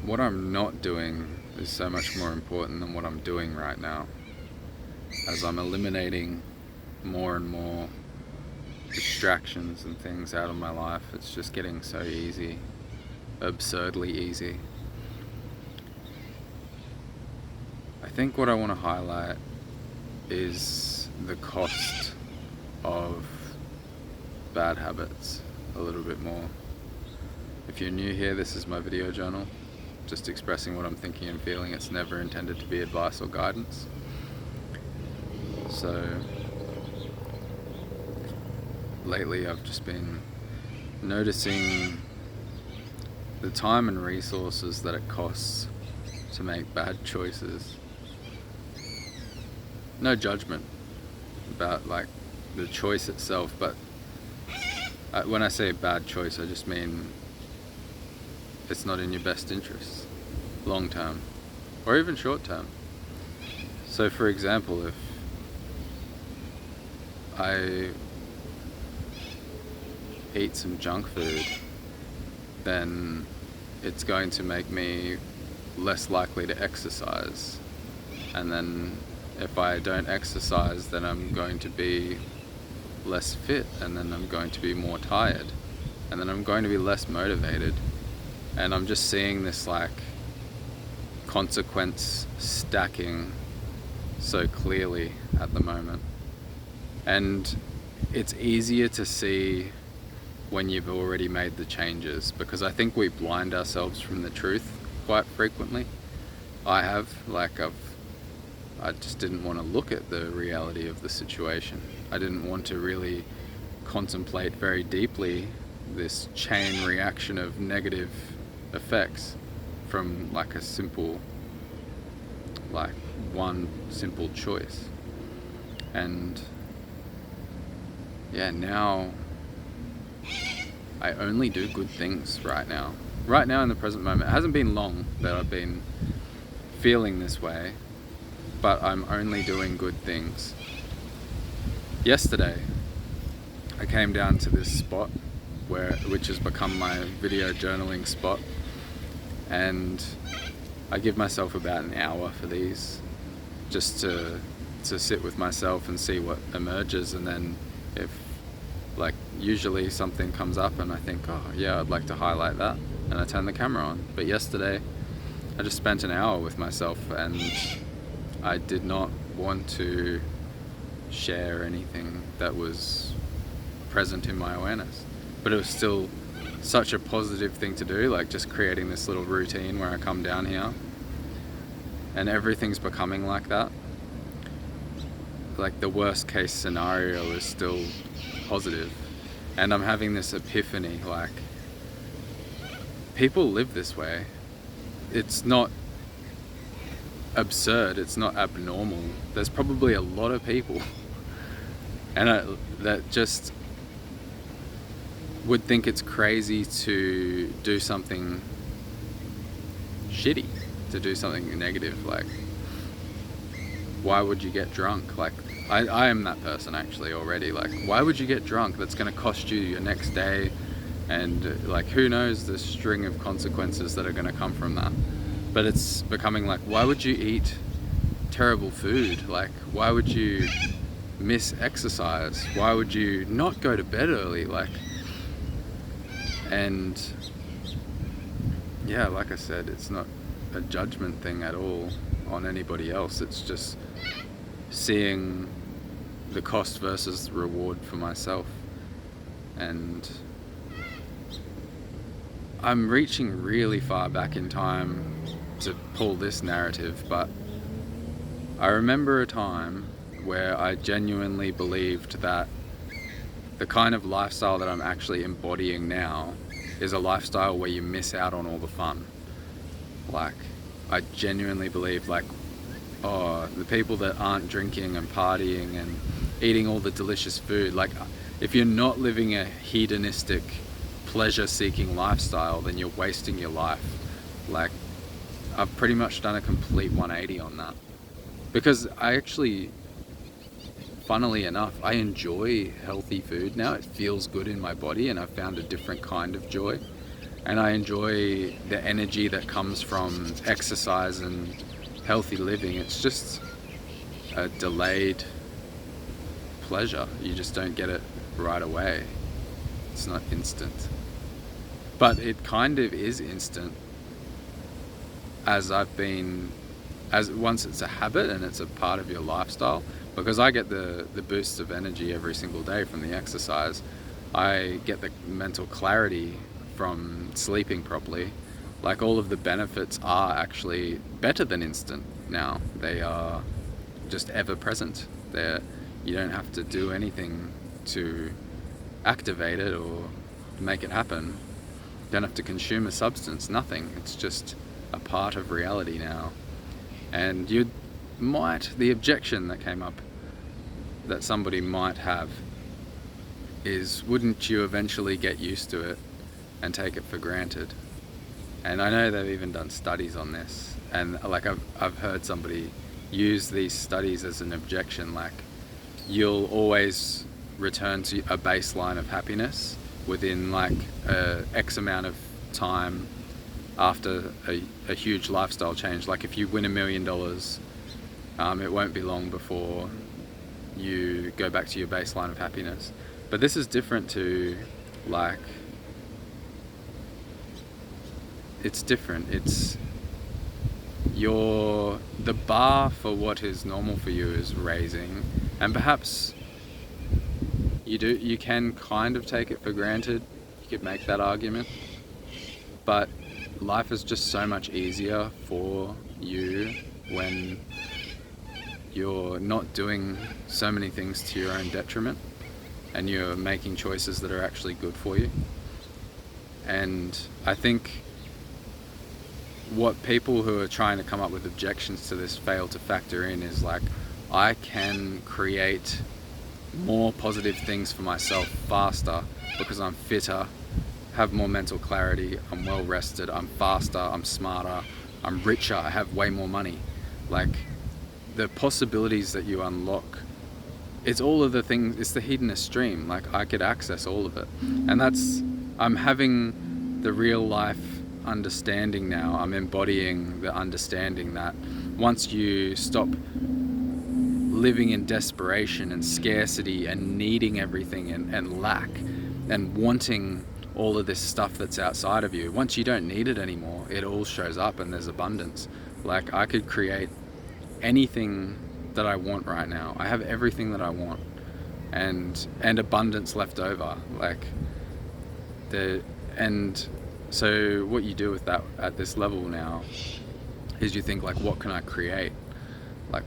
what I'm not doing is so much more important than what I'm doing right now, as I'm eliminating more and more distractions and things out of my life. It's just getting so easy, absurdly easy. I think what I want to highlight is the cost of bad habits a little bit more. If you're new here, this is my video journal, just expressing what I'm thinking and feeling. It's never intended to be advice or guidance. So lately I've just been noticing the time and resources that it costs to make bad choices. No judgment about like the choice itself, but when I say a bad choice, I just mean it's not in your best interests, long term, or even short term. So for example, if I eat some junk food, then it's going to make me less likely to exercise. And then if I don't exercise, then I'm going to be less fit, and then I'm going to be more tired, and then I'm going to be less motivated. And I'm just seeing this like consequence stacking so clearly at the moment. And it's easier to see when you've already made the changes, because I think we blind ourselves from the truth quite frequently. I just didn't want to look at the reality of the situation. I didn't want to really contemplate very deeply this chain reaction of negative effects from like one simple choice. And yeah, now I only do good things right now. Right now in the present moment. It hasn't been long that I've been feeling this way, but I'm only doing good things. Yesterday, I came down to this spot which has become my video journaling spot, and I give myself about an hour for these, just to sit with myself and see what emerges. And then if like usually something comes up and I think, oh yeah, I'd like to highlight that, and I turn the camera on. But yesterday I just spent an hour with myself, and I did not want to share anything that was present in my awareness, but it was still such a positive thing to do, like just creating this little routine where I come down here and everything's becoming like that. Like the worst case scenario is still positive, and I'm having this epiphany, like people live this way. It's not absurd, it's not abnormal. There's probably a lot of people that just would think it's crazy to do something shitty, to do something negative. Like, why would you get drunk? Like, I am that person actually already. Like, why would you get drunk? That's going to cost you your next day, and like, who knows the string of consequences that are going to come from that. But it's becoming like, why would you eat terrible food? Like, why would you miss exercise? Why would you not go to bed early? Like, and yeah, like I said, it's not a judgment thing at all on anybody else. It's just seeing the cost versus reward for myself. And I'm reaching really far back in time to pull this narrative, but I remember a time where I genuinely believed that the kind of lifestyle that I'm actually embodying now is a lifestyle where you miss out on all the fun. Like, I genuinely believe, like, oh, the people that aren't drinking and partying and eating all the delicious food, like, if you're not living a hedonistic, pleasure-seeking lifestyle, then you're wasting your life. Like, I've pretty much done a complete 180 on that. Because I actually, funnily enough, I enjoy healthy food now. It feels good in my body, and I've found a different kind of joy. and I enjoy the energy that comes from exercise and healthy living. It's just a delayed pleasure. You just don't get it right away. It's not instant. But it kind of is instant, as once it's a habit and it's a part of your lifestyle, because I get the boosts of energy every single day from the exercise. I get the mental clarity from sleeping properly. Like, all of the benefits are actually better than instant now. They are just ever present. You don't have to do anything to activate it or make it happen. You don't have to consume a substance, nothing. It's just a part of reality now. And the objection that came up that somebody might have is, wouldn't you eventually get used to it and take it for granted? And I know they've even done studies on this, and like I've heard somebody use these studies as an objection, like, you'll always return to a baseline of happiness within like X amount of time after a huge lifestyle change. Like, if you win $1 million, it won't be long before you go back to your baseline of happiness. But this is different to, like, it's different. It's the bar for what is normal for you is raising, and perhaps you can kind of take it for granted. You could make that argument, but life is just so much easier for you when you're not doing so many things to your own detriment, and you're making choices that are actually good for you. And I think what people who are trying to come up with objections to this fail to factor in is, like, I can create more positive things for myself faster because I'm fitter, have more mental clarity, I'm well rested, I'm faster, I'm smarter, I'm richer, I have way more money. Like, the possibilities that you unlock, it's all of the things, it's the hedonist dream. Like, I could access all of it. And I'm having the real life understanding now. I'm embodying the understanding that once you stop living in desperation and scarcity and needing everything and lack and wanting all of this stuff that's outside of you, once you don't need it anymore, it all shows up and there's abundance. Like, I could create anything that I want right now. I have everything that I want, and abundance left over. So what you do with that at this level now is you think, like, what can I create? Like,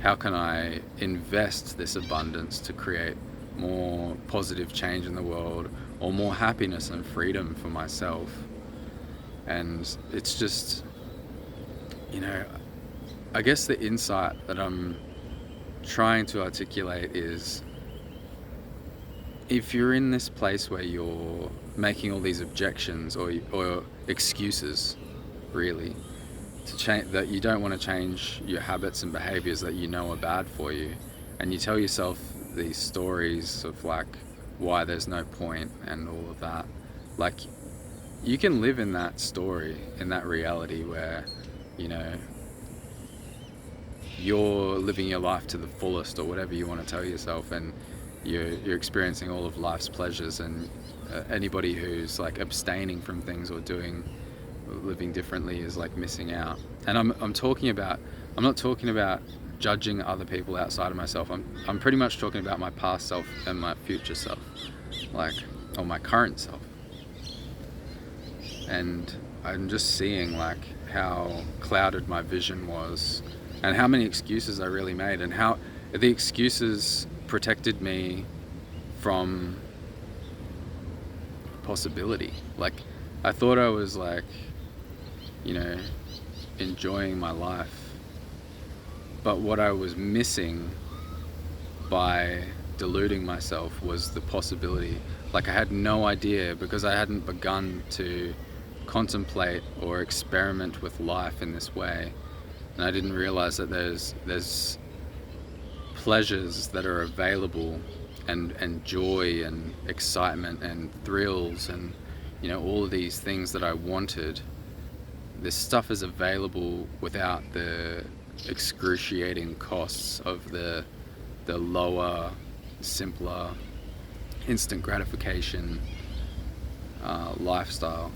how can I invest this abundance to create more positive change in the world, or more happiness and freedom for myself? And it's just, I guess the insight that I'm trying to articulate is, if you're in this place where you're making all these objections or excuses, really, to change, that you don't want to change your habits and behaviors that you know are bad for you, and you tell yourself these stories of, like, why there's no point and all of that, like, you can live in that story, in that reality where, you're living your life to the fullest, or whatever you want to tell yourself, and you're experiencing all of life's pleasures. And anybody who's, like, abstaining from things or living differently is, like, missing out. And I'm not talking about judging other people outside of myself. I'm pretty much talking about my past self and my future self, or my current self. And I'm just seeing, like, how clouded my vision was, and how many excuses I really made, and how the excuses protected me from possibility. Like, I thought I was, like, enjoying my life, but what I was missing by deluding myself was the possibility. Like, I had no idea, because I hadn't begun to contemplate or experiment with life in this way, and I didn't realize that there's pleasures that are available, and joy and excitement and thrills, and all of these things that I wanted, this stuff is available without the excruciating costs of the lower, simpler, instant gratification lifestyle.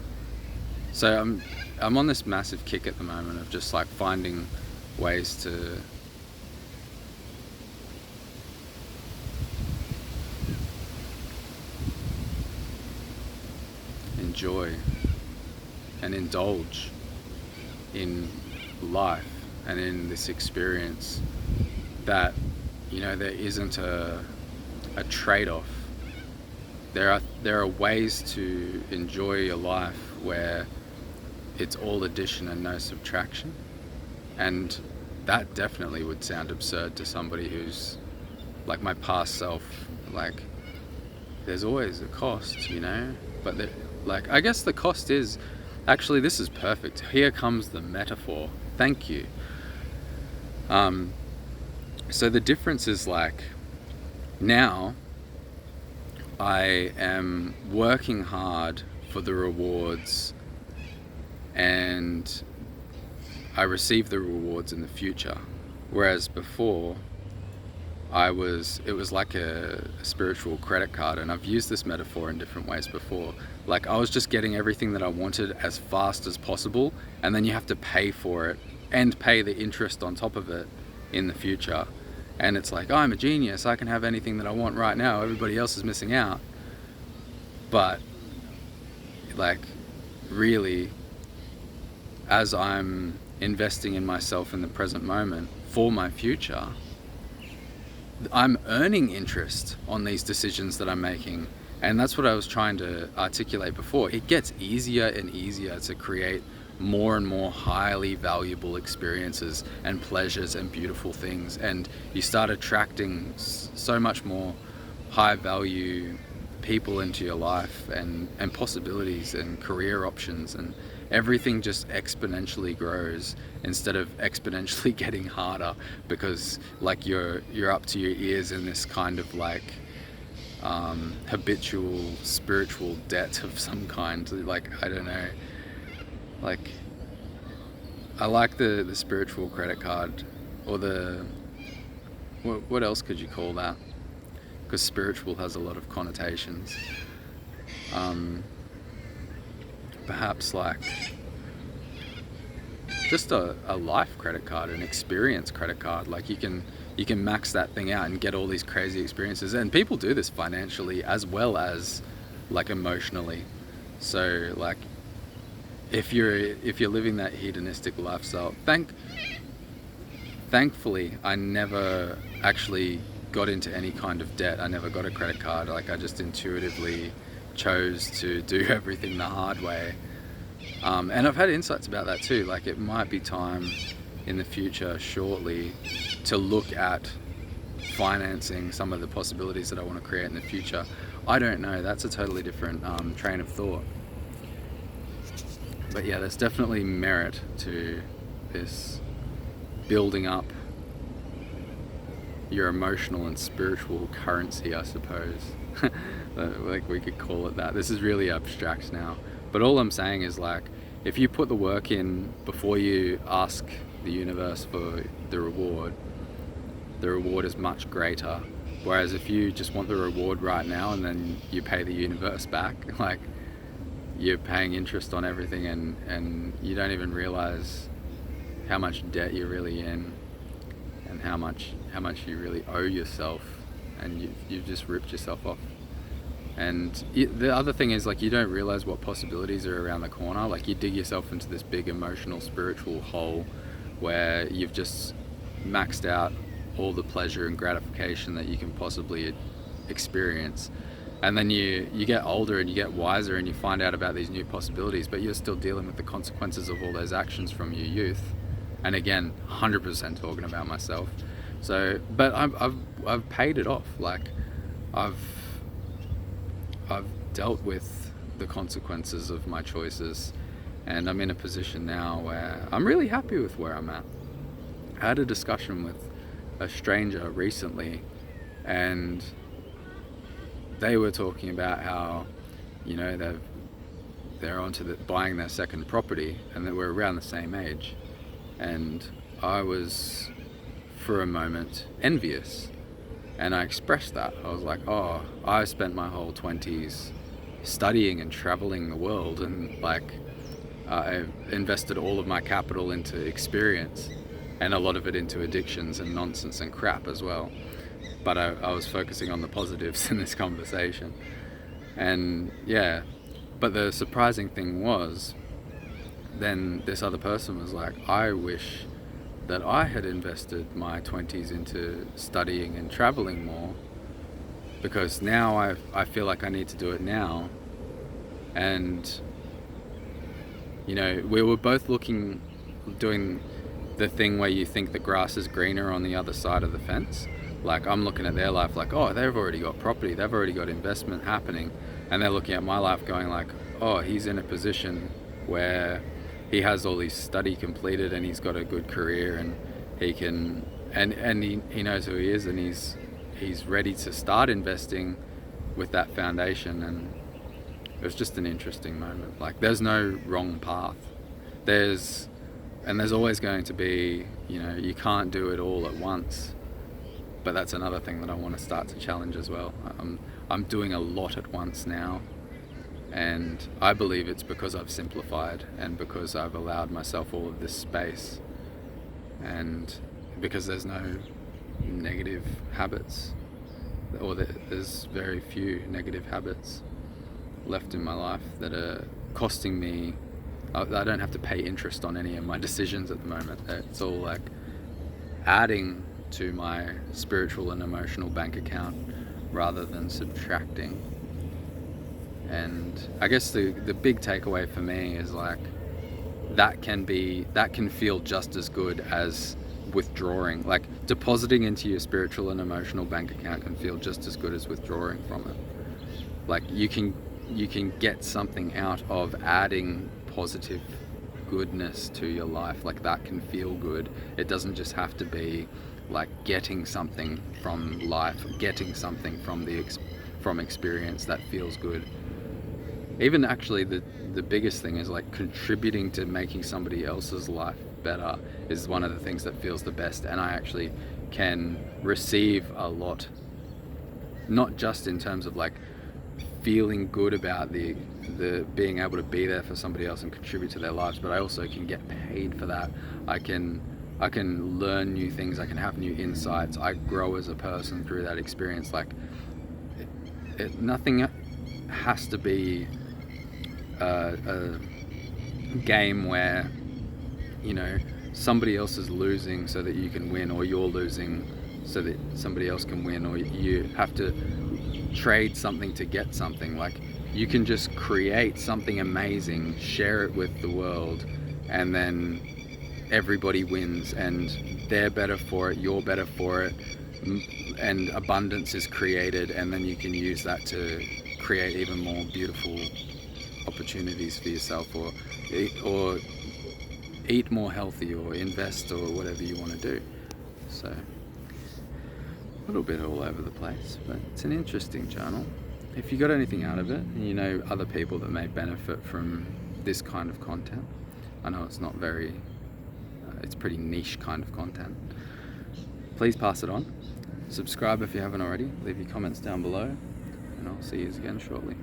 So I'm on this massive kick at the moment of just like finding ways to enjoy and indulge in life and in this experience that there isn't a trade-off. There are ways to enjoy your life where it's all addition and no subtraction, and that definitely would sound absurd to somebody who's like my past self. Like, there's always a cost, but I guess the cost is actually, this is perfect. Here comes the metaphor. Thank you. So the difference is like, now I am working hard for the rewards, and I receive the rewards in the future. Whereas before, it was like a spiritual credit card, and I've used this metaphor in different ways before. Like, I was just getting everything that I wanted as fast as possible, and then you have to pay for it and pay the interest on top of it in the future. And it's like, oh, I'm a genius, I can have anything that I want right now, everybody else is missing out. But like, really, as I'm investing in myself in the present moment for my future, I'm earning interest on these decisions that I'm making. And that's what I was trying to articulate before. It gets easier and easier to create more and more highly valuable experiences and pleasures and beautiful things, and you start attracting so much more high value people into your life, and possibilities and career options, and everything just exponentially grows instead of exponentially getting harder, because like you're up to your ears in this kind of like habitual spiritual debt of some kind. Like, I don't know, like, I like the spiritual credit card, or what else could you call that? Because spiritual has a lot of connotations. Perhaps like just a life credit card, an experience credit card. Like, you can max that thing out and get all these crazy experiences, and people do this financially as well as like emotionally. So like, if you're living that hedonistic lifestyle, thankfully I never actually got into any kind of debt. I never got a credit card. Like, I just intuitively chose to do everything the hard way. And I've had insights about that too. Like, it might be time in the future, shortly, to look at financing some of the possibilities that I want to create in the future. I don't know. That's a totally different train of thought. But yeah, there's definitely merit to this building up your emotional and spiritual currency, I suppose. Like, we could call it that. This is really abstract now. But all I'm saying is, like, if you put the work in before you ask the universe for the reward is much greater. Whereas if you just want the reward right now and then you pay the universe back, like, you're paying interest on everything, and you don't even realize how much debt you're really in, and how much you really owe yourself, and you've just ripped yourself off. And the other thing is, like, you don't realize what possibilities are around the corner. Like, you dig yourself into this big emotional spiritual hole where you've just maxed out all the pleasure and gratification that you can possibly experience. And then you get older and you get wiser and you find out about these new possibilities, but you're still dealing with the consequences of all those actions from your youth. And again, 100% talking about myself. So, but I've paid it off. Like, I've dealt with the consequences of my choices, and I'm in a position now where I'm really happy with where I'm at. I had a discussion with a stranger recently, and they were talking about how, they're onto buying their second property, and that we're around the same age. And I was, for a moment, envious. And I expressed that. I was like, oh, I spent my whole 20s studying and traveling the world, and like I invested all of my capital into experience, and a lot of it into addictions and nonsense and crap as well. But I was focusing on the positives in this conversation. And yeah, but the surprising thing was, then this other person was like, I wish that I had invested my 20s into studying and traveling more, because now I feel like I need to do it now. And you know, we were both doing the thing where you think the grass is greener on the other side of the fence. Like, I'm looking at their life like, oh, they've already got property, they've already got investment happening. And they're looking at my life going like, oh, he's in a position where he has all his study completed and he's got a good career, and he can, and he knows who he is, and he's ready to start investing with that foundation. And it was just an interesting moment. Like, there's no wrong path. There's always going to be, you know, you can't do it all at once. But that's another thing that I want to start to challenge as well. I'm doing a lot at once now, and I believe it's because I've simplified, and because I've allowed myself all of this space, and because there's no negative habits, or there's very few negative habits left in my life that are costing me. I don't have to pay interest on any of my decisions at the moment. It's all like adding to my spiritual and emotional bank account rather than subtracting. And I guess the big takeaway for me is like, that can feel just as good as withdrawing. Like, depositing into your spiritual and emotional bank account can feel just as good as withdrawing from it. Like, you can get something out of adding positive goodness to your life. Like, that can feel good. It doesn't just have to be like getting something from life, getting something from experience that feels good. Even actually the biggest thing is like contributing to making somebody else's life better is one of the things that feels the best. And I actually can receive a lot, not just in terms of like feeling good about the being able to be there for somebody else and contribute to their lives, but I also can get paid for that. I can learn new things, I can have new insights, I grow as a person through that experience. Like, nothing has to be a game where, you know, somebody else is losing so that you can win, or you're losing so that somebody else can win, or you have to trade something to get something. Like, you can just create something amazing, share it with the world, and then everybody wins, and they're better for it, you're better for it, and abundance is created, and then you can use that to create even more beautiful opportunities for yourself, or eat more healthy, or invest, or whatever you want to do. So a little bit all over the place, but it's an interesting journal. If you got anything out of it, and you know other people that may benefit from this kind of content, I know it's not very it's pretty niche kind of content, please pass it on. Subscribe if you haven't already, leave your comments down below, and I'll see you again shortly.